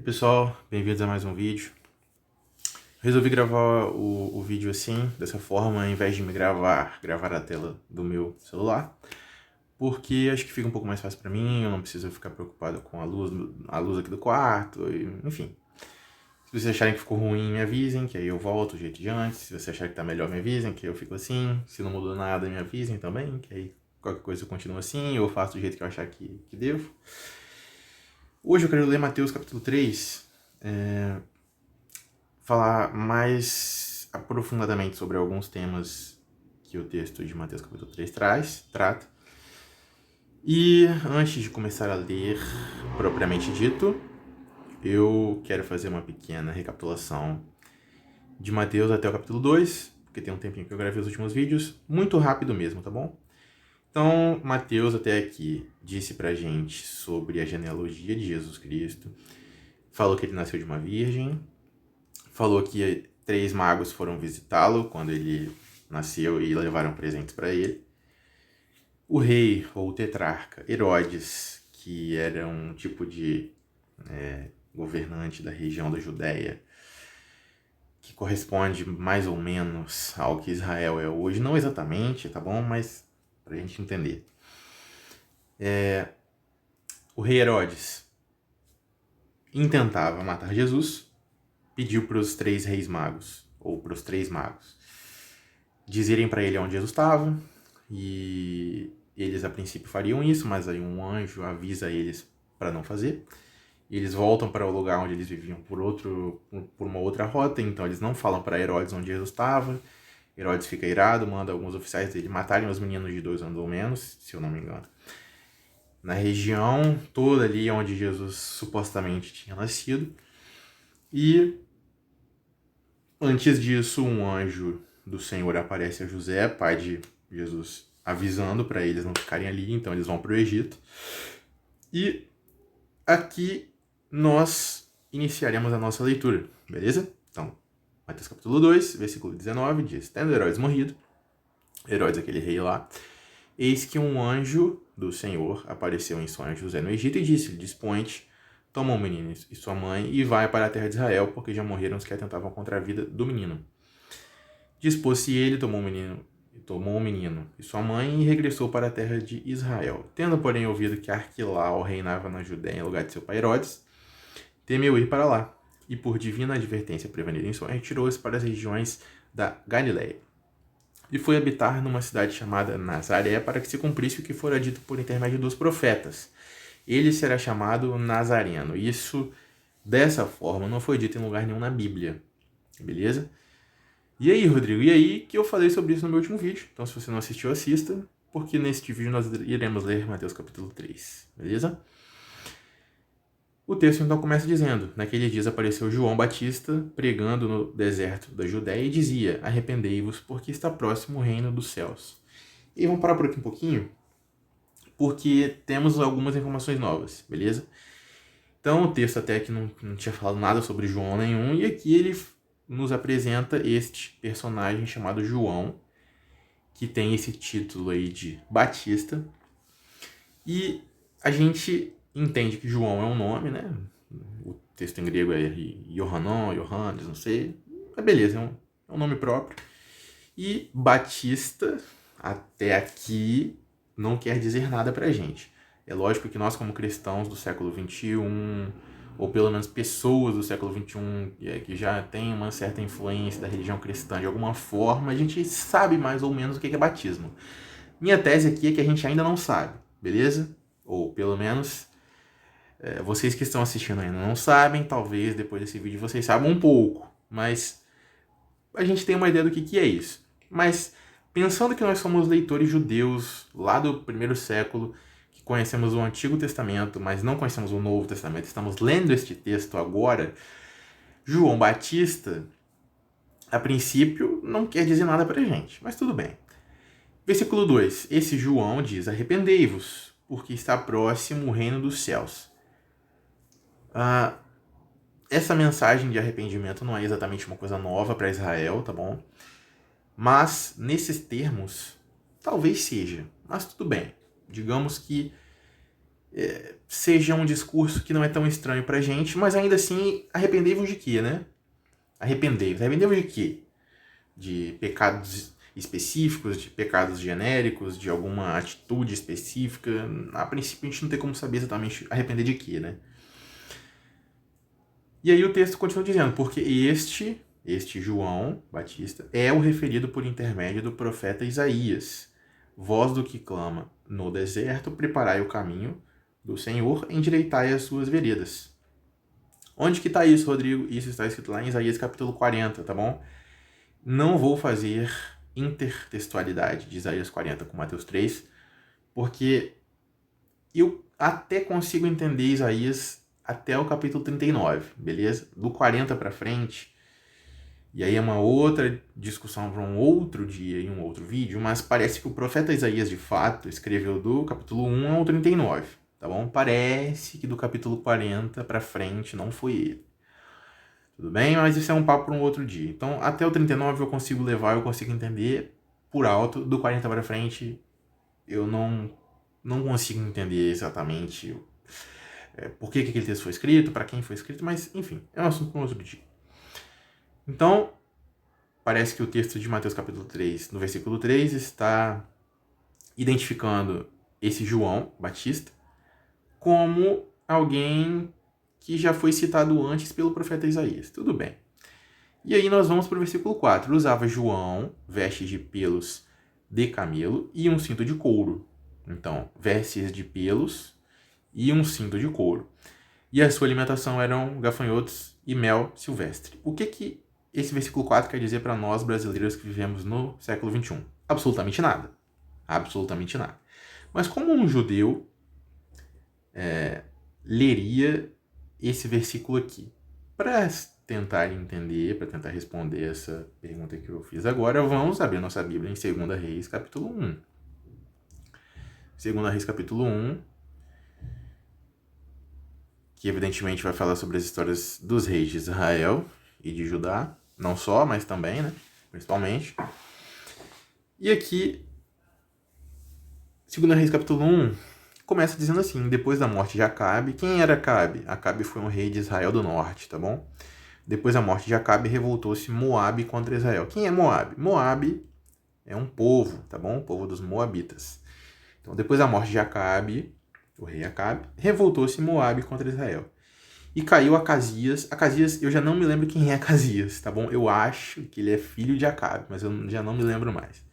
E aí, pessoal, bem-vindos a mais um vídeo. Resolvi gravar o vídeo assim, dessa forma, ao invés de me gravar a tela do meu celular, porque acho que fica um pouco mais fácil pra mim, eu não preciso ficar preocupado com a luz aqui do quarto, enfim. Se vocês acharem que ficou ruim, me avisem, que aí eu volto do jeito de antes. Se vocês acharem que tá melhor, me avisem, que eu fico assim. Se não mudou nada, me avisem também, que aí qualquer coisa eu continuo assim, ou eu faço do jeito que eu achar que devo. Hoje eu quero ler Mateus capítulo 3, falar mais aprofundadamente sobre alguns temas que o texto de Mateus capítulo 3 trata. E antes de começar a ler propriamente dito, eu quero fazer uma pequena recapitulação de Mateus até o capítulo 2, porque tem um tempinho que eu gravei os últimos vídeos, muito rápido mesmo, tá bom? Então, Mateus até aqui disse pra gente sobre a genealogia de Jesus Cristo, falou que ele nasceu de uma virgem, falou que 3 magos foram visitá-lo quando ele nasceu e levaram presentes para ele. O rei, ou tetrarca, Herodes, que era um tipo de governante da região da Judéia, que corresponde mais ou menos ao que Israel é hoje. Não exatamente, tá bom? Mas pra gente entender. O rei Herodes intentava matar Jesus, pediu para os 3 reis magos, ou para os 3 magos, dizerem para ele onde Jesus estava, e eles a princípio fariam isso, mas aí um anjo avisa eles para não fazer. Eles voltam para o lugar onde eles viviam por uma outra rota, então eles não falam para Herodes onde Jesus estava. Herodes fica irado, manda alguns oficiais dele matarem os meninos de 2 anos ou menos, se eu não me engano, na região toda ali onde Jesus supostamente tinha nascido. E antes disso, um anjo do Senhor aparece a José, pai de Jesus, avisando para eles não ficarem ali, então eles vão para o Egito. E aqui nós iniciaremos a nossa leitura, beleza? Então, Mateus capítulo 2, versículo 19, diz: Tendo Herodes morrido, Herodes, aquele rei lá, eis que um anjo do Senhor apareceu em sonho a José no Egito e disse-lhe: Dispõe-te, toma o menino e sua mãe e vai para a terra de Israel, porque já morreram os que atentavam contra a vida do menino. Dispôs-se ele, tomou o menino e sua mãe e regressou para a terra de Israel. Tendo, porém, ouvido que Arquilau reinava na Judéia em lugar de seu pai Herodes, temeu ir para lá, e por divina advertência prevenida em sonho, retirou-se para as regiões da Galiléia. E foi habitar numa cidade chamada Nazaré, para que se cumprisse o que fora dito por intermédio dos profetas. Ele será chamado Nazareno. Isso, dessa forma, não foi dito em lugar nenhum na Bíblia. Beleza? E aí, Rodrigo? E aí que eu falei sobre isso no meu último vídeo. Então, se você não assistiu, assista, porque neste vídeo nós iremos ler Mateus capítulo 3. Beleza? O texto então começa dizendo: Naqueles dias apareceu João Batista pregando no deserto da Judéia e dizia: Arrependei-vos, porque está próximo o reino dos céus. E vamos parar por aqui um pouquinho, porque temos algumas informações novas, beleza? Então o texto até aqui não tinha falado nada sobre João nenhum, e aqui ele nos apresenta este personagem chamado João, que tem esse título aí de Batista. E a gente entende que João é um nome, né? O texto em grego é Yohanan, Yohannes, não sei. Mas beleza, é um nome próprio. E Batista, até aqui, não quer dizer nada pra gente. É lógico que nós, como cristãos do século XXI, ou pelo menos pessoas do século XXI que já tem uma certa influência da religião cristã de alguma forma, a gente sabe mais ou menos o que é batismo. Minha tese aqui é que a gente ainda não sabe, beleza? Ou pelo menos vocês que estão assistindo ainda não sabem, talvez depois desse vídeo vocês saibam um pouco, mas a gente tem uma ideia do que é isso. Mas pensando que nós somos leitores judeus lá do primeiro século, que conhecemos o Antigo Testamento, mas não conhecemos o Novo Testamento, estamos lendo este texto agora, João Batista, a princípio, não quer dizer nada pra gente, mas tudo bem. Versículo 2. Esse João diz: Arrependei-vos, porque está próximo o reino dos céus. Essa mensagem de arrependimento não é exatamente uma coisa nova para Israel, tá bom? Mas, nesses termos, talvez seja. Mas tudo bem. Digamos que seja um discurso que não é tão estranho pra gente, mas ainda assim, arrependei-vos de quê, né? Arrependei-vos de quê? De pecados específicos, de pecados genéricos, de alguma atitude específica. A princípio a gente não tem como saber exatamente arrepender de quê, né? E aí o texto continua dizendo, porque este João Batista é o referido por intermédio do profeta Isaías, voz do que clama no deserto, preparai o caminho do Senhor, endireitai as suas veredas. Onde que está isso, Rodrigo? Isso está escrito lá em Isaías capítulo 40, tá bom? Não vou fazer intertextualidade de Isaías 40 com Mateus 3, porque eu até consigo entender Isaías até o capítulo 39, beleza? Do 40 para frente, e aí é uma outra discussão para um outro dia, em um outro vídeo, mas parece que o profeta Isaías, de fato, escreveu do capítulo 1 ao 39, tá bom? Parece que do capítulo 40 para frente não foi ele. Tudo bem? Mas isso é um papo para um outro dia. Então, até o 39 eu consigo levar, eu consigo entender por alto. Do 40 para frente, eu não consigo entender exatamente por que aquele texto foi escrito, para quem foi escrito, mas, enfim, é um assunto para um outro dia. Então, parece que o texto de Mateus capítulo 3, no versículo 3, está identificando esse João Batista como alguém que já foi citado antes pelo profeta Isaías. Tudo bem. E aí nós vamos para o versículo 4. Usava João vestes de pelos de camelo e um cinto de couro. Então, vestes de pelos e um cinto de couro. E a sua alimentação eram gafanhotos e mel silvestre. O que esse versículo 4 quer dizer para nós brasileiros que vivemos no século XXI? Absolutamente nada. Absolutamente nada. Mas como um judeu leria esse versículo aqui? Para tentar entender, para tentar responder essa pergunta que eu fiz agora, vamos abrir nossa Bíblia em 2 Reis, capítulo 1. 2 Reis, capítulo 1, que evidentemente vai falar sobre as histórias dos reis de Israel e de Judá, não só, mas também, né, principalmente. E aqui, 2 Reis, capítulo 1, começa dizendo assim, depois da morte de Acabe, quem era Acabe? Acabe foi um rei de Israel do norte, tá bom? Depois da morte de Acabe, revoltou-se Moabe contra Israel. Quem é Moabe? Moabe é um povo, tá bom? O povo dos Moabitas. Então, depois da morte de Acabe, o rei Acabe, revoltou-se Moabe contra Israel. E caiu Acasias. Acasias, eu já não me lembro quem é Acasias, tá bom? Eu acho que ele é filho de Acabe, mas eu já não me lembro mais.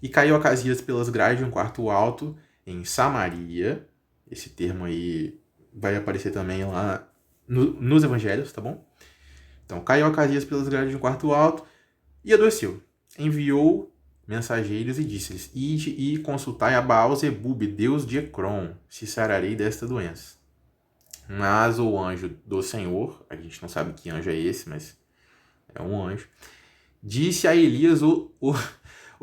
E caiu Acasias pelas grades de um quarto alto em Samaria. Esse termo aí vai aparecer também lá nos evangelhos, tá bom? Então, caiu Acasias pelas grades de um quarto alto e adoeceu. Enviou mensageiros e disse-lhes, ide e consultai a Baal-zebub, deus de Ecrom, se sararei desta doença. Mas o anjo do Senhor, a gente não sabe que anjo é esse, mas é um anjo, disse a Elias o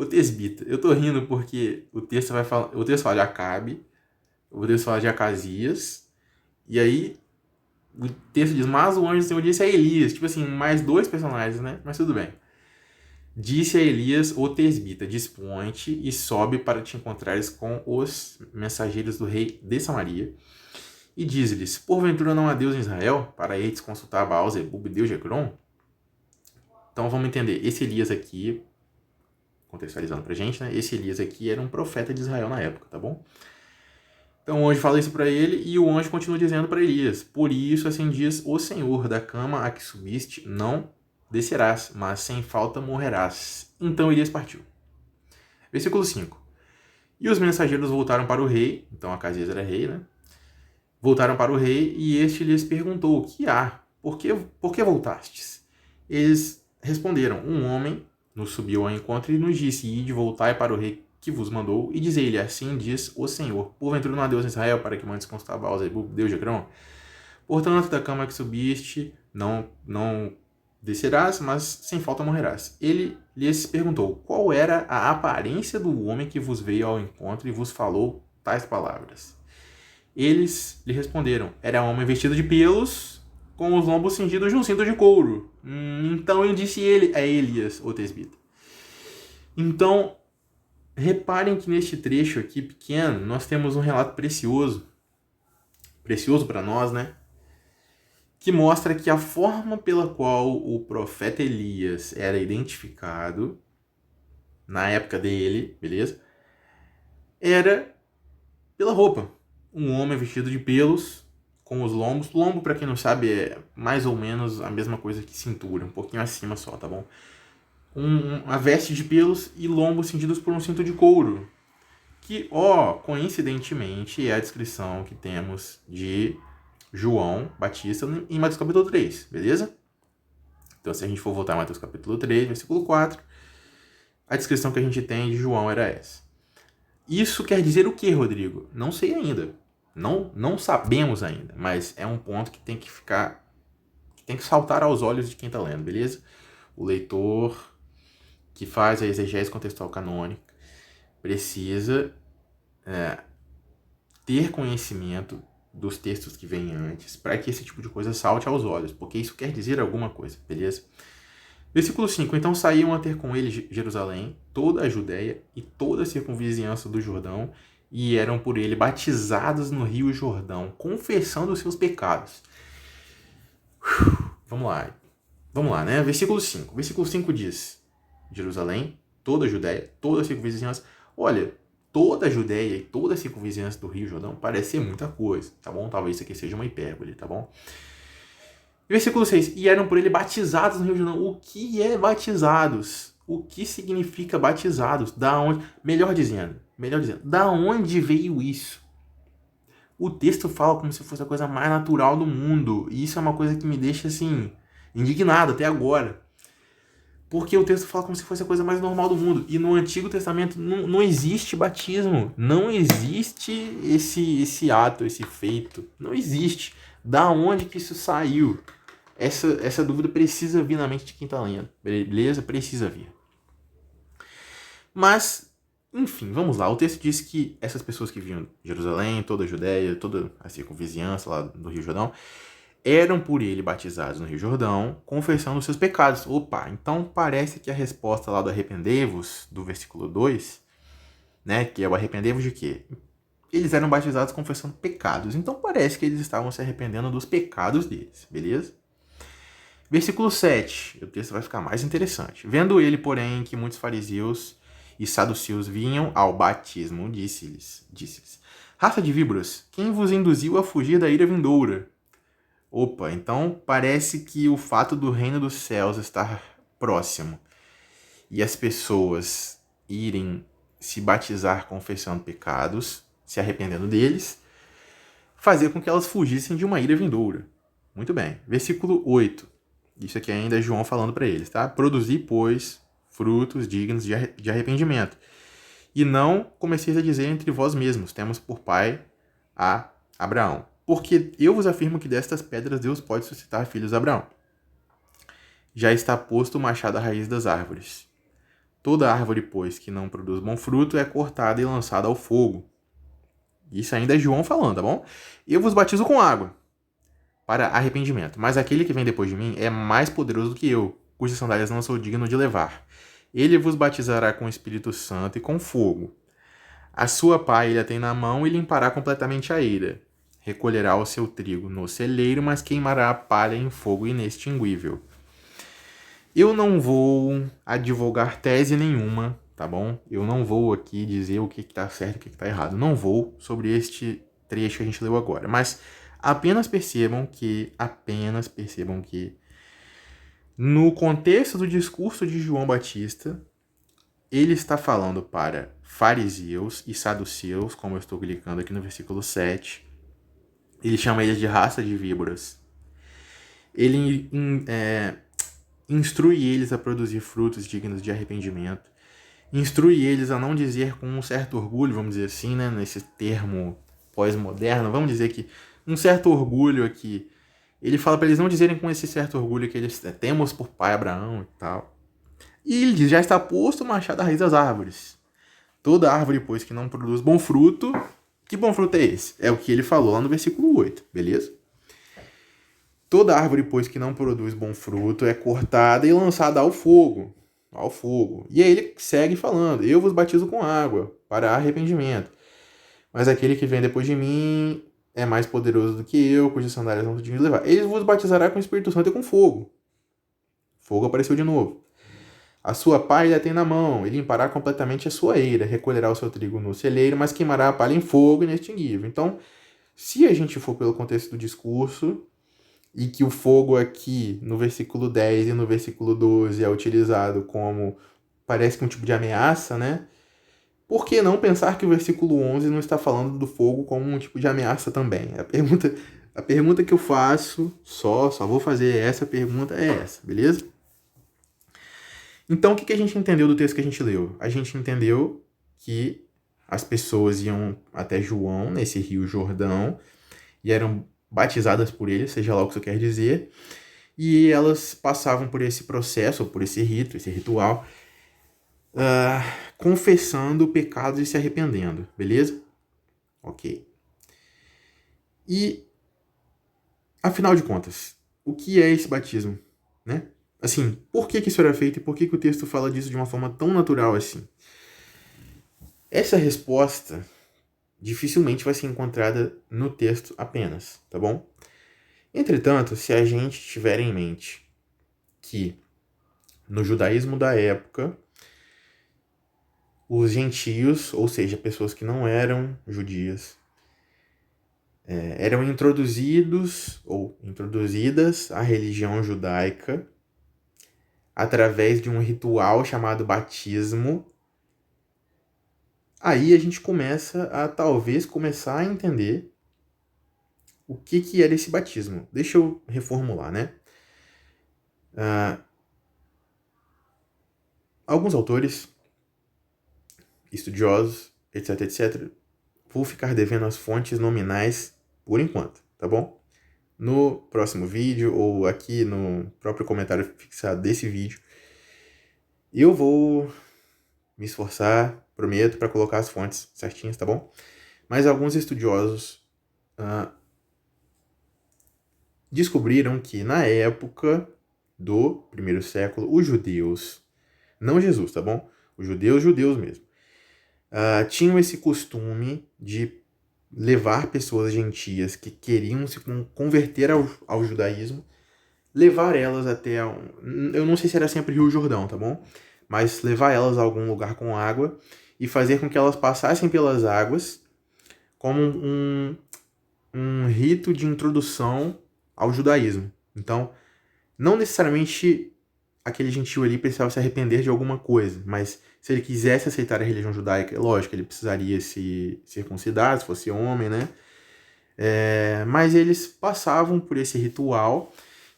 tesbita. Eu tô rindo porque o texto fala de Acabe, o texto fala de Acasias, e aí o texto diz, mas o anjo do Senhor disse a Elias, tipo assim, mais dois personagens, né? Mas tudo bem. Disse a Elias o tesbita, dispõe-te e sobe para te encontrares com os mensageiros do rei de Samaria. E diz-lhes, porventura não há Deus em Israel, para eles consultar Baal-zebub, deus de Ecrom? Então vamos entender, esse Elias aqui, contextualizando pra gente, né? Esse Elias aqui era um profeta de Israel na época, tá bom? Então o anjo fala isso para ele e o anjo continua dizendo para Elias, por isso assim diz o Senhor, da cama a que subiste não descerás, mas sem falta morrerás. Então Elias partiu. Versículo 5. E os mensageiros voltaram para o rei, então Acasias era rei, né? Voltaram para o rei e este lhes perguntou, o que há? Por que voltastes? Eles responderam, um homem nos subiu ao encontro e nos disse, ide, voltai para o rei que vos mandou, e dizei-lhe, assim diz o Senhor, porventura não há Deus em Israel, para que mandes consultar Baal-zebub, deus de Ecrom? Portanto, da cama que subiste, não descerás, mas sem falta morrerás. Ele lhes perguntou, qual era a aparência do homem que vos veio ao encontro e vos falou tais palavras? Eles lhe responderam, era um homem vestido de pelos, com os lombos cingidos de um cinto de couro. Então eu disse a Elias, o tesbita. Então, reparem que neste trecho aqui pequeno, nós temos um relato precioso precioso para nós, né? Que mostra que a forma pela qual o profeta Elias era identificado na época dele, beleza? Era pela roupa. Um homem vestido de pelos, com os lombos. Lombo, para quem não sabe, é mais ou menos a mesma coisa que cintura, um pouquinho acima só, tá bom? Uma veste de pelos e lombos cingidos por um cinto de couro. Que, coincidentemente, é a descrição que temos de João Batista em Mateus capítulo 3, beleza? Então, se a gente for voltar a Mateus capítulo 3, versículo 4, a descrição que a gente tem de João era essa. Isso quer dizer o que, Rodrigo? Não sei ainda. Não sabemos ainda, mas é um ponto que tem que ficar, que tem que saltar aos olhos de quem está lendo, beleza? O leitor que faz a exegese contextual canônica precisa ter conhecimento dos textos que vêm antes para que esse tipo de coisa salte aos olhos, porque isso quer dizer alguma coisa, beleza? Versículo 5. Então saíam a ter com ele Jerusalém, toda a Judéia e toda a circunvizinhança do Jordão, e eram por ele batizados no rio Jordão, confessando os seus pecados. Vamos lá, né? Versículo 5. Versículo 5 diz: Jerusalém, toda a Judéia, toda a circunvizinhança. Olha, toda a Judéia e toda a circunvizinhança do rio Jordão parece ser muita coisa, tá bom? Talvez isso aqui seja uma hipérbole, tá bom? Versículo 6. E eram por ele batizados no rio Jordão. O que é batizados? O que significa batizados? Da onde? Melhor dizendo, da onde veio isso? O texto fala como se fosse a coisa mais natural do mundo. E isso é uma coisa que me deixa, assim, indignado até agora. Porque o texto fala como se fosse a coisa mais normal do mundo. E no Antigo Testamento não existe batismo. Não existe esse ato, esse feito. Não existe. Da onde que isso saiu? Essa dúvida precisa vir na mente de quem está lendo. Beleza? Precisa vir. Mas, enfim, vamos lá. O texto diz que essas pessoas que vinham de Jerusalém, toda a Judéia, toda a circunvizinhança lá do Rio Jordão, eram por ele batizados no Rio Jordão, confessando os seus pecados. Opa, então parece que a resposta lá do arrependei-vos, do versículo 2, né, que é o arrependei-vos de quê? Eles eram batizados confessando pecados. Então parece que eles estavam se arrependendo dos pecados deles, beleza? Versículo 7, o texto vai ficar mais interessante. Vendo ele, porém, que muitos fariseus e saduceus vinham ao batismo, disse-lhes, raça de víboras, quem vos induziu a fugir da ira vindoura? Opa, então parece que o fato do reino dos céus estar próximo e as pessoas irem se batizar confessando pecados, se arrependendo deles, fazia com que elas fugissem de uma ira vindoura. Muito bem. Versículo 8. Isso aqui ainda é João falando para eles, tá? Produzi, pois, frutos dignos de arrependimento. E não comeceis a dizer entre vós mesmos, temos por pai a Abraão. Porque eu vos afirmo que destas pedras Deus pode suscitar filhos de Abraão. Já está posto o machado à raiz das árvores. Toda árvore, pois, que não produz bom fruto é cortada e lançada ao fogo. Isso ainda é João falando, tá bom? Eu vos batizo com água para arrependimento, mas aquele que vem depois de mim é mais poderoso do que eu, cujas sandálias não sou digno de levar. Ele vos batizará com o Espírito Santo e com fogo. A sua pá ele a tem na mão e limpará completamente a eira. Recolherá o seu trigo no celeiro, mas queimará a palha em fogo inextinguível. Eu não vou advogar tese nenhuma, tá bom? Eu não vou aqui dizer o que está certo e o que está errado. Não vou sobre este trecho que a gente leu agora. Mas apenas percebam que no contexto do discurso de João Batista, ele está falando para fariseus e saduceus, como eu estou clicando aqui no versículo 7. Ele chama eles de raça de víboras. Ele instrui eles a produzir frutos dignos de arrependimento. Instrui eles a não dizer com um certo orgulho, vamos dizer assim, né, nesse termo pós-moderno, vamos dizer que um certo orgulho aqui. Ele fala para eles não dizerem com esse certo orgulho que eles temos por pai Abraão e tal. E ele diz, já está posto o machado à raiz das árvores. Toda árvore, pois, que não produz bom fruto. Que bom fruto é esse? É o que ele falou lá no versículo 8, beleza? Toda árvore, pois, que não produz bom fruto é cortada e lançada ao fogo. Ao fogo. E aí ele segue falando, eu vos batizo com água para arrependimento. Mas aquele que vem depois de mim é mais poderoso do que eu, cujas sandálias não digno de levar. Ele vos batizará com o Espírito Santo e com fogo. Fogo apareceu de novo. A sua palha tem na mão, e limpará completamente a sua eira, recolherá o seu trigo no celeiro, mas queimará a palha em fogo inextinguível. Então, se a gente for pelo contexto do discurso, e que o fogo aqui, no versículo 10 e no versículo 12, é utilizado como, parece que um tipo de ameaça, né? Por que não pensar que o versículo 11 não está falando do fogo como um tipo de ameaça também? A pergunta que eu faço, só vou fazer essa pergunta, é essa, beleza? Então, o que a gente entendeu do texto que a gente leu? A gente entendeu que as pessoas iam até João, nesse rio Jordão, e eram batizadas por ele, seja lá o que isso quer dizer, e elas passavam por esse processo, por esse rito, esse ritual, confessando pecados e se arrependendo, beleza? Ok. E, afinal de contas, o que é esse batismo, né? Assim, por que isso era feito e por que o texto fala disso de uma forma tão natural assim? Essa resposta dificilmente vai ser encontrada no texto apenas, tá bom? Entretanto, se a gente tiver em mente que no judaísmo da época, os gentios, ou seja, pessoas que não eram judias, eram introduzidos ou introduzidas à religião judaica através de um ritual chamado batismo. Aí a gente começa a talvez começar a entender o que era esse batismo. Deixa eu reformular, né? Alguns autores, estudiosos, etc, etc, vou ficar devendo as fontes nominais por enquanto, tá bom? No próximo vídeo ou aqui no próprio comentário fixado desse vídeo, eu vou me esforçar, prometo, para colocar as fontes certinhas, tá bom? Mas alguns estudiosos descobriram que na época do primeiro século, os judeus, não Jesus, tá bom? Os judeus mesmo, tinham esse costume de levar pessoas gentias que queriam se converter ao judaísmo, levar elas até eu não sei se era sempre Rio Jordão, tá bom? Mas levar elas a algum lugar com água e fazer com que elas passassem pelas águas como um rito de introdução ao judaísmo. Então, não necessariamente aquele gentio ali precisava se arrepender de alguma coisa, mas se ele quisesse aceitar a religião judaica, lógico, ele precisaria se circuncidar, se fosse homem, né? Mas eles passavam por esse ritual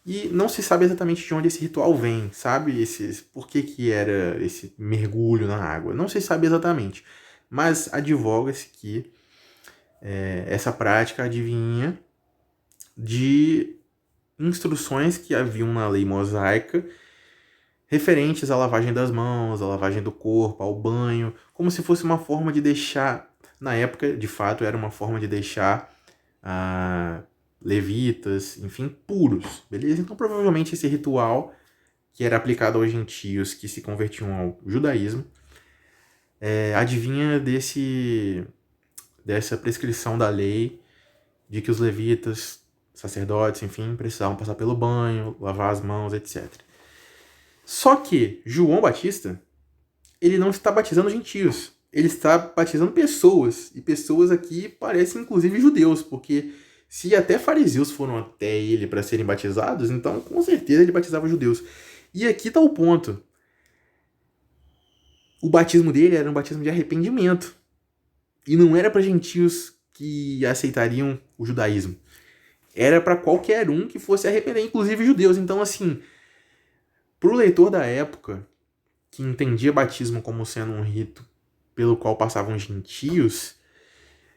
e não se sabe exatamente de onde esse ritual vem, sabe? Por que era esse mergulho na água? Não se sabe exatamente, mas advoga-se que essa prática adivinha de instruções que haviam na lei mosaica referentes à lavagem das mãos, à lavagem do corpo, ao banho, como se fosse uma forma de deixar, na época, de fato, era uma forma de deixar levitas, enfim, puros, beleza? Então, provavelmente esse ritual, que era aplicado aos gentios que se convertiam ao judaísmo, adivinha dessa prescrição da lei de que os levitas, sacerdotes, enfim, precisavam passar pelo banho, lavar as mãos, etc. Só que João Batista, ele não está batizando gentios, ele está batizando pessoas, e pessoas aqui parecem inclusive judeus, porque se até fariseus foram até ele para serem batizados, então com certeza ele batizava judeus. E aqui está o ponto. O batismo dele era um batismo de arrependimento. E não era para gentios que aceitariam o judaísmo. Era para qualquer um que fosse arrepender, inclusive judeus. Então, assim, para o leitor da época, que entendia batismo como sendo um rito pelo qual passavam gentios,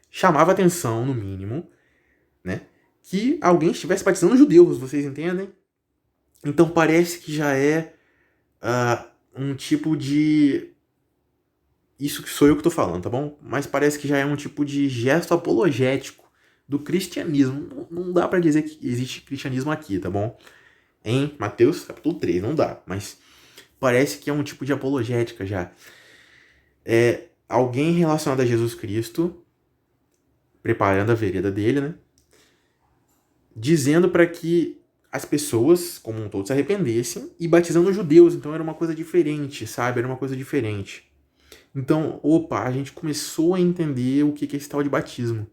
chamava atenção, no mínimo, né, que alguém estivesse batizando judeus, vocês entendem? Então parece que já é um tipo de... Isso que sou eu que estou falando, tá bom? Mas parece que já é um tipo de gesto apologético do cristianismo. Não dá para dizer que existe cristianismo aqui, tá bom? Em Mateus capítulo 3, não dá. Mas parece que é um tipo de apologética já. Alguém relacionado a Jesus Cristo, preparando a vereda dele, né? dizendo para que as pessoas, como um todo, se arrependessem e batizando os judeus. Então era uma coisa diferente, sabe? Era uma coisa diferente. Então, a gente começou a entender o que é esse tal de batismo.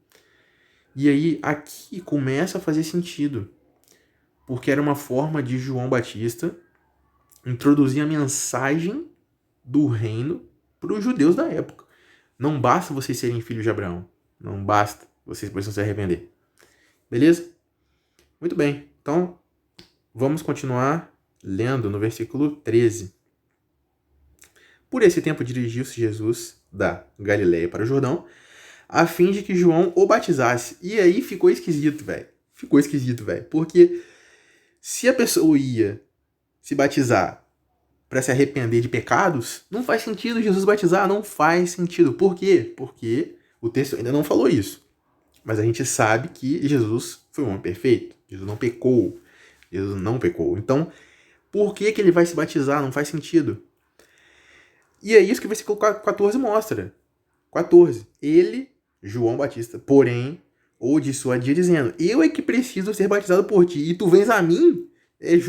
E aí, aqui começa a fazer sentido. Porque era uma forma de João Batista introduzir a mensagem do reino para os judeus da época. Não basta vocês serem filhos de Abraão. Não basta. Vocês precisam se arrepender. Beleza? Muito bem. Então, vamos continuar lendo no versículo 13. Por esse tempo dirigiu-se Jesus da Galileia para o Jordão, a fim de que João o batizasse. E aí ficou esquisito, velho. Ficou esquisito, velho. Porque se a pessoa ia se batizar para se arrepender de pecados, não faz sentido Jesus batizar, não faz sentido. Por quê? Porque o texto ainda não falou isso. Mas a gente sabe que Jesus foi um homem perfeito. Jesus não pecou. Jesus não pecou. Então, por que ele vai se batizar? Não faz sentido. E é isso que o versículo 14 mostra. 14. Ele, João Batista, porém, ou de sua dia, dizendo: eu é que preciso ser batizado por ti, e tu vens a mim?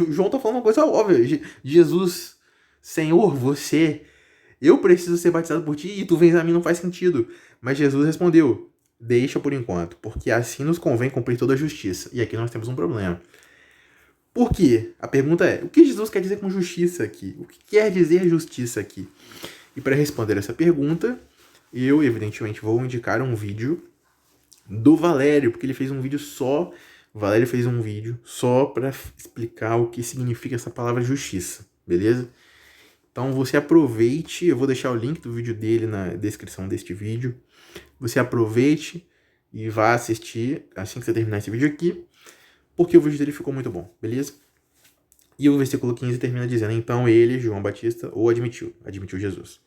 João tá falando uma coisa óbvia. Jesus, Senhor, eu preciso ser batizado por ti, e tu vens a mim, não faz sentido. Mas Jesus respondeu: deixa por enquanto, porque assim nos convém cumprir toda a justiça. E aqui nós temos um problema. Por quê? A pergunta é: o que Jesus quer dizer com justiça aqui? O que quer dizer justiça aqui? E para responder essa pergunta, eu, evidentemente, vou indicar um vídeo do Valério, porque ele fez um vídeo só. O Valério fez um vídeo só para explicar o que significa essa palavra justiça, beleza? Então você aproveite, eu vou deixar o link do vídeo dele na descrição deste vídeo. Você aproveite e vá assistir assim que você terminar esse vídeo aqui, porque o vídeo dele ficou muito bom, beleza? E o versículo 15 termina dizendo: então ele, João Batista, o admitiu Jesus.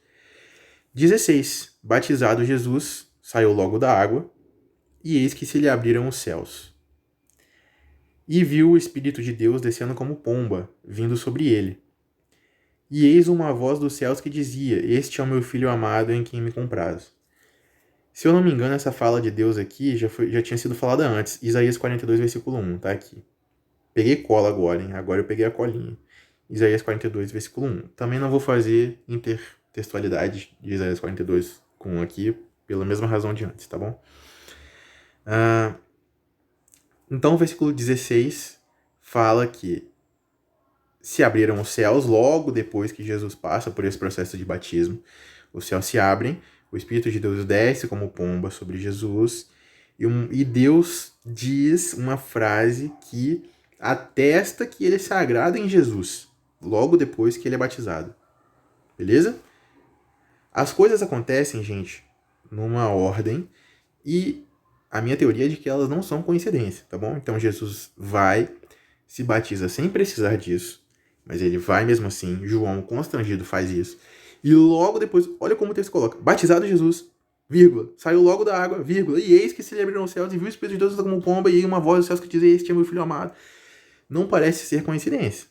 16. Batizado Jesus, saiu logo da água, e eis que se lhe abriram os céus. E viu o Espírito de Deus descendo como pomba, vindo sobre ele. E eis uma voz dos céus que dizia: este é o meu filho amado em quem me comprazo. Se eu não me engano, essa fala de Deus aqui já tinha sido falada antes. Isaías 42, versículo 1, tá aqui. Peguei cola agora, hein? Agora eu peguei a colinha. Isaías 42, versículo 1. Também não vou fazer intertextualidade de Isaías 42 com 1 aqui, pela mesma razão de antes, tá bom? Então o versículo 16 fala que se abriram os céus logo depois que Jesus passa por esse processo de batismo. Os céus se abrem, o Espírito de Deus desce como pomba sobre Jesus, e Deus diz uma frase que atesta que ele se agrada em Jesus, logo depois que ele é batizado. Beleza? As coisas acontecem, gente, numa ordem, e a minha teoria é de que elas não são coincidência, tá bom? Então Jesus vai, se batiza sem precisar disso, mas ele vai mesmo assim. João, constrangido, faz isso. E logo depois, olha como o texto coloca: batizado Jesus, vírgula, saiu logo da água, vírgula, e eis que se lhe abriram os céus, e viu o Espírito de Deus como pomba, e uma voz dos céus que dizia: este é meu filho amado. Não parece ser coincidência.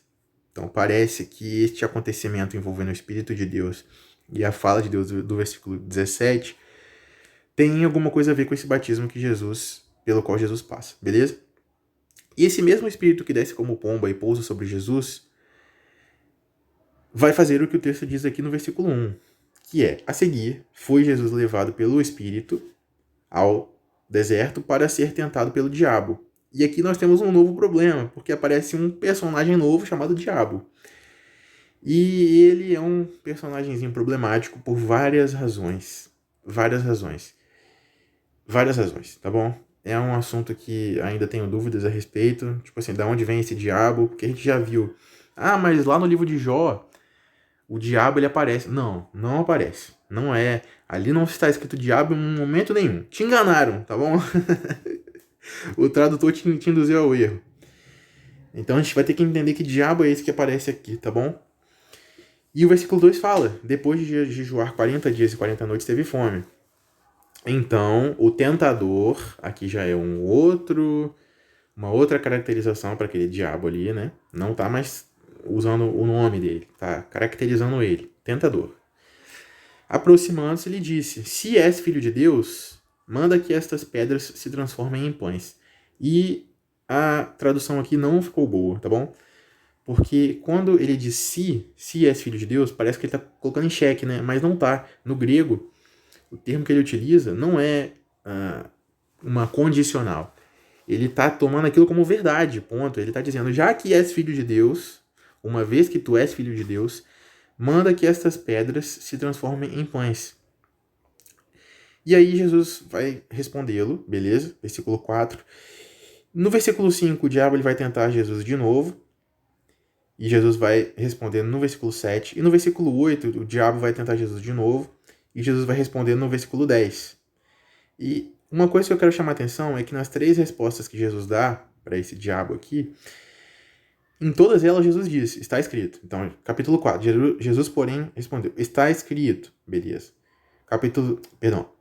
Então parece que este acontecimento envolvendo o Espírito de Deus e a fala de Deus do versículo 17 tem alguma coisa a ver com esse batismo pelo qual Jesus passa, beleza? E esse mesmo Espírito que desce como pomba e pousa sobre Jesus vai fazer o que o texto diz aqui no versículo 1, que é: a seguir, foi Jesus levado pelo Espírito ao deserto para ser tentado pelo diabo. E aqui nós temos um novo problema, porque aparece um personagem novo chamado Diabo. E ele é um personagemzinho problemático por várias razões. Várias razões, tá bom? É um assunto que ainda tenho dúvidas a respeito. Tipo assim, de onde vem esse diabo? Porque a gente já viu. Mas lá no livro de Jó, o diabo ele aparece. Não aparece. Não é. Ali não está escrito diabo em momento nenhum. Te enganaram, tá bom? O tradutor te induziu ao erro. Então a gente vai ter que entender que diabo é esse que aparece aqui, tá bom? E o versículo 2 fala: depois de jejuar 40 dias e 40 noites teve fome. Então o tentador, aqui já é uma outra caracterização para aquele diabo ali, né? Não tá mais usando o nome dele, tá caracterizando ele, tentador. Aproximando-se, lhe disse: se és filho de Deus, manda que estas pedras se transformem em pães. E a tradução aqui não ficou boa, tá bom? Porque quando ele diz se és filho de Deus, parece que ele está colocando em xeque, né? Mas não tá. No grego, o termo que ele utiliza não é uma condicional. Ele está tomando aquilo como verdade, ponto. Ele está dizendo, já que és filho de Deus, uma vez que tu és filho de Deus, manda que estas pedras se transformem em pães. E aí Jesus vai respondê-lo, beleza? Versículo 4. No versículo 5, o diabo ele vai tentar Jesus de novo. E Jesus vai responder no versículo 7. E no versículo 8, o diabo vai tentar Jesus de novo. E Jesus vai responder no versículo 10. E uma coisa que eu quero chamar a atenção é que nas 3 respostas que Jesus dá para esse diabo aqui, em todas elas Jesus diz, está escrito. Então, capítulo 4, Jesus, porém, respondeu, está escrito. Beleza.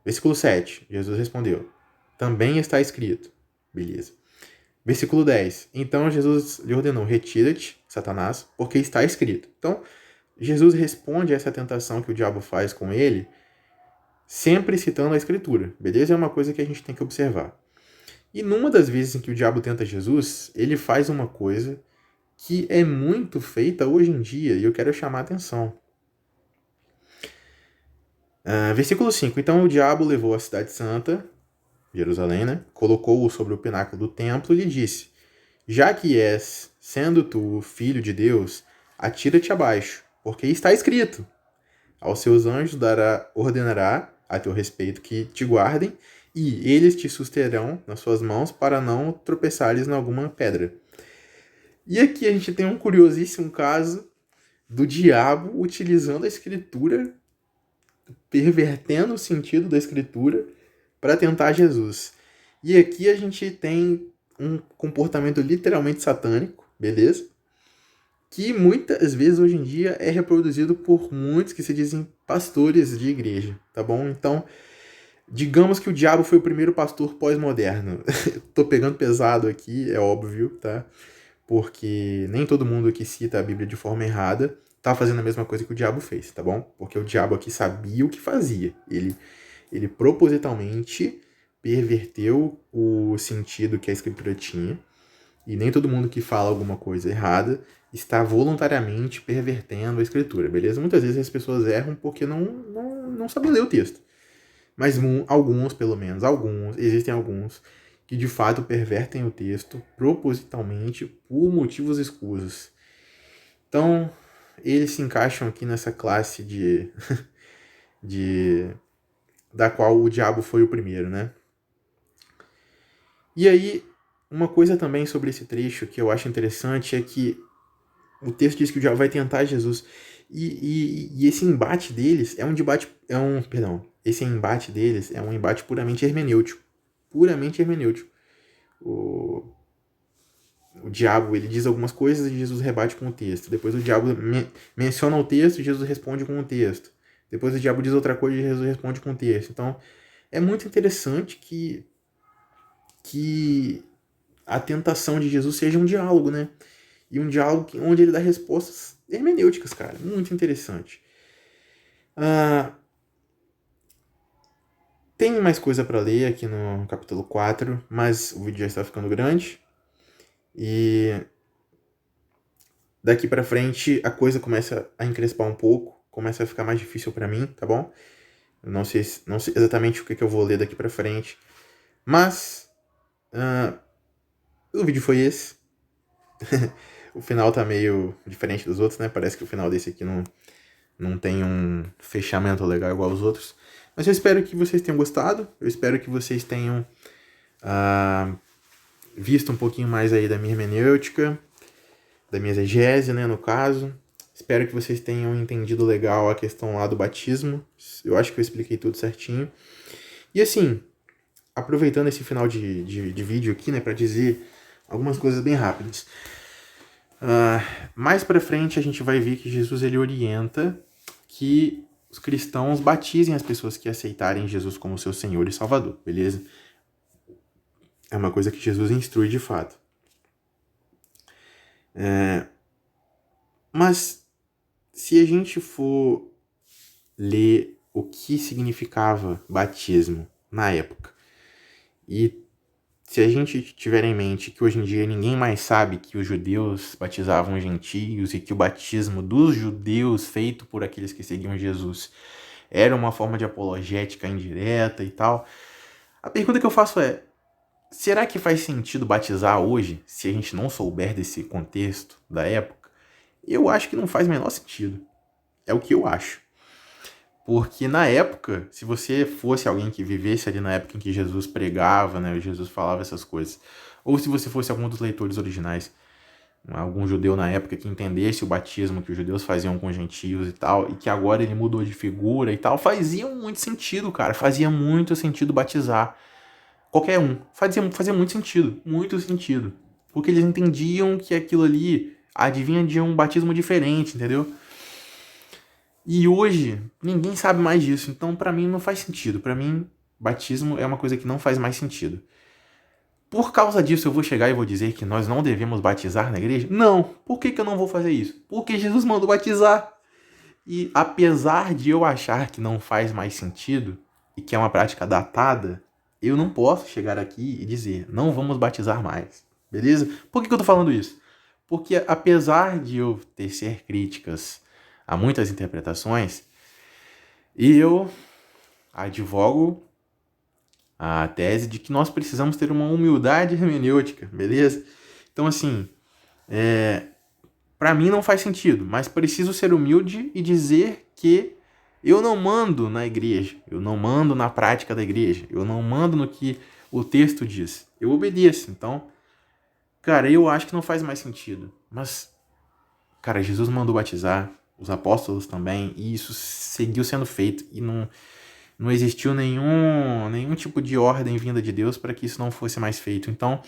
Versículo 7, Jesus respondeu, também está escrito. Beleza. Versículo 10, então Jesus lhe ordenou, retira-te, Satanás, porque está escrito. Então, Jesus responde a essa tentação que o diabo faz com ele, sempre citando a Escritura, beleza? É uma coisa que a gente tem que observar. E numa das vezes em que o diabo tenta Jesus, ele faz uma coisa que é muito feita hoje em dia, e eu quero chamar a atenção. Versículo 5, então o diabo levou a cidade santa, Jerusalém, né? Colocou-o sobre o pináculo do templo e lhe disse, já que és, sendo tu filho de Deus, atira-te abaixo, porque está escrito, aos seus anjos ordenará a teu respeito que te guardem, e eles te susterão nas suas mãos para não tropeçares em alguma pedra. E aqui a gente tem um curiosíssimo caso do diabo utilizando a escritura, pervertendo o sentido da escritura para tentar Jesus. E aqui a gente tem um comportamento literalmente satânico, beleza? Que muitas vezes hoje em dia é reproduzido por muitos que se dizem pastores de igreja, tá bom? Então, digamos que o diabo foi o primeiro pastor pós-moderno. Tô pegando pesado aqui, é óbvio, tá? Porque nem todo mundo que cita a Bíblia de forma errada tá fazendo a mesma coisa que o diabo fez, tá bom? Porque o diabo aqui sabia o que fazia. Ele propositalmente perverteu o sentido que a escritura tinha. E nem todo mundo que fala alguma coisa errada está voluntariamente pervertendo a escritura, beleza? Muitas vezes as pessoas erram porque não sabem ler o texto. Mas alguns, pelo menos, existem alguns que de fato pervertem o texto propositalmente por motivos escusos. Então, eles se encaixam aqui nessa classe da qual o diabo foi o primeiro, né? E aí, uma coisa também sobre esse trecho que eu acho interessante é que o texto diz que o diabo vai tentar Jesus. E esse embate deles esse embate deles é um embate puramente hermenêutico. Puramente hermenêutico. O diabo, ele diz algumas coisas e Jesus rebate com o texto. Depois o diabo menciona o texto e Jesus responde com o texto. Depois o diabo diz outra coisa e Jesus responde com o texto. Então, é muito interessante que a tentação de Jesus seja um diálogo, né? E um diálogo onde ele dá respostas hermenêuticas, cara. Muito interessante. Tem mais coisa para ler aqui no capítulo 4, mas o vídeo já está ficando grande. E daqui para frente a coisa começa a encrespar um pouco, começa a ficar mais difícil para mim, tá bom? Eu não sei exatamente o que eu vou ler daqui para frente, mas o vídeo foi esse. O final tá meio diferente dos outros, né? Parece que o final desse aqui não tem um fechamento legal igual aos outros. Mas eu espero que vocês tenham gostado. Eu espero que vocês tenham visto um pouquinho mais aí da minha hermenêutica, da minha exegese, né, no caso. Espero que vocês tenham entendido legal a questão lá do batismo. Eu acho que eu expliquei tudo certinho. E assim, aproveitando esse final de vídeo aqui, né, para dizer algumas coisas bem rápidas. Mais para frente a gente vai ver que Jesus ele orienta que os cristãos batizem as pessoas que aceitarem Jesus como seu Senhor e Salvador, beleza? É uma coisa que Jesus instrui de fato. Mas se a gente for ler o que significava batismo na época e se a gente tiver em mente que hoje em dia ninguém mais sabe que os judeus batizavam os gentios e que o batismo dos judeus feito por aqueles que seguiam Jesus era uma forma de apologética indireta e tal, a pergunta que eu faço é: será que faz sentido batizar hoje se a gente não souber desse contexto da época? Eu acho que não faz o menor sentido. É o que eu acho. Porque na época, se você fosse alguém que vivesse ali na época em que Jesus pregava, né, Jesus falava essas coisas, ou se você fosse algum dos leitores originais, algum judeu na época que entendesse o batismo que os judeus faziam com os gentios e tal, e que agora ele mudou de figura e tal, fazia muito sentido, cara, fazia muito sentido batizar qualquer um, fazia muito sentido, porque eles entendiam que aquilo ali advinha de um batismo diferente, entendeu? E hoje, ninguém sabe mais disso. Então, pra mim, não faz sentido. Pra mim, batismo é uma coisa que não faz mais sentido. Por causa disso, eu vou chegar e vou dizer que nós não devemos batizar na igreja? Não. Por que eu não vou fazer isso? Porque Jesus mandou batizar. E apesar de eu achar que não faz mais sentido e que é uma prática datada, eu não posso chegar aqui e dizer, não vamos batizar mais. Beleza? Por que eu tô falando isso? Porque apesar de eu tecer críticas a muitas interpretações, eu advogo a tese de que nós precisamos ter uma humildade hermenêutica, beleza? Então, assim, para mim não faz sentido, mas preciso ser humilde e dizer que eu não mando na igreja, eu não mando na prática da igreja, eu não mando no que o texto diz, eu obedeço. Então, cara, eu acho que não faz mais sentido, mas, cara, Jesus mandou batizar, os apóstolos também, e isso seguiu sendo feito, e não existiu nenhum tipo de ordem vinda de Deus para que isso não fosse mais feito. Então,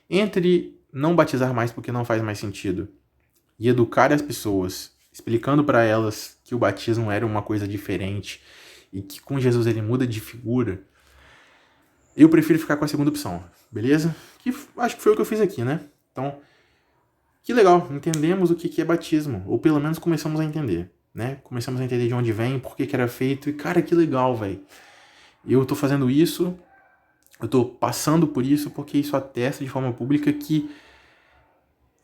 entre não batizar mais porque não faz mais sentido e educar as pessoas, explicando para elas que o batismo era uma coisa diferente e que com Jesus ele muda de figura, eu prefiro ficar com a segunda opção, beleza? Que acho que foi o que eu fiz aqui, né? Então, que legal, entendemos o que é batismo, ou pelo menos começamos a entender, né? Começamos a entender de onde vem, por que era feito, e cara, que legal, velho. Eu tô fazendo isso, eu tô passando por isso porque isso atesta de forma pública que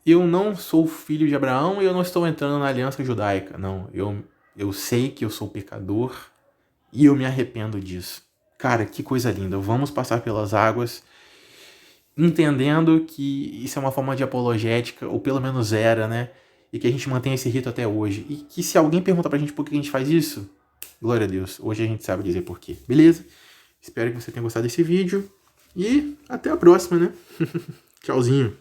eu não sou filho de Abraão e eu não estou entrando na aliança judaica. Não, eu sei que eu sou pecador e eu me arrependo disso. Cara, que coisa linda. Vamos passar pelas águas entendendo que isso é uma forma de apologética, ou pelo menos era, né? E que a gente mantém esse rito até hoje. E que se alguém perguntar pra gente por que a gente faz isso, glória a Deus, hoje a gente sabe dizer por quê. Beleza? Espero que você tenha gostado desse vídeo e até a próxima, né? Tchauzinho.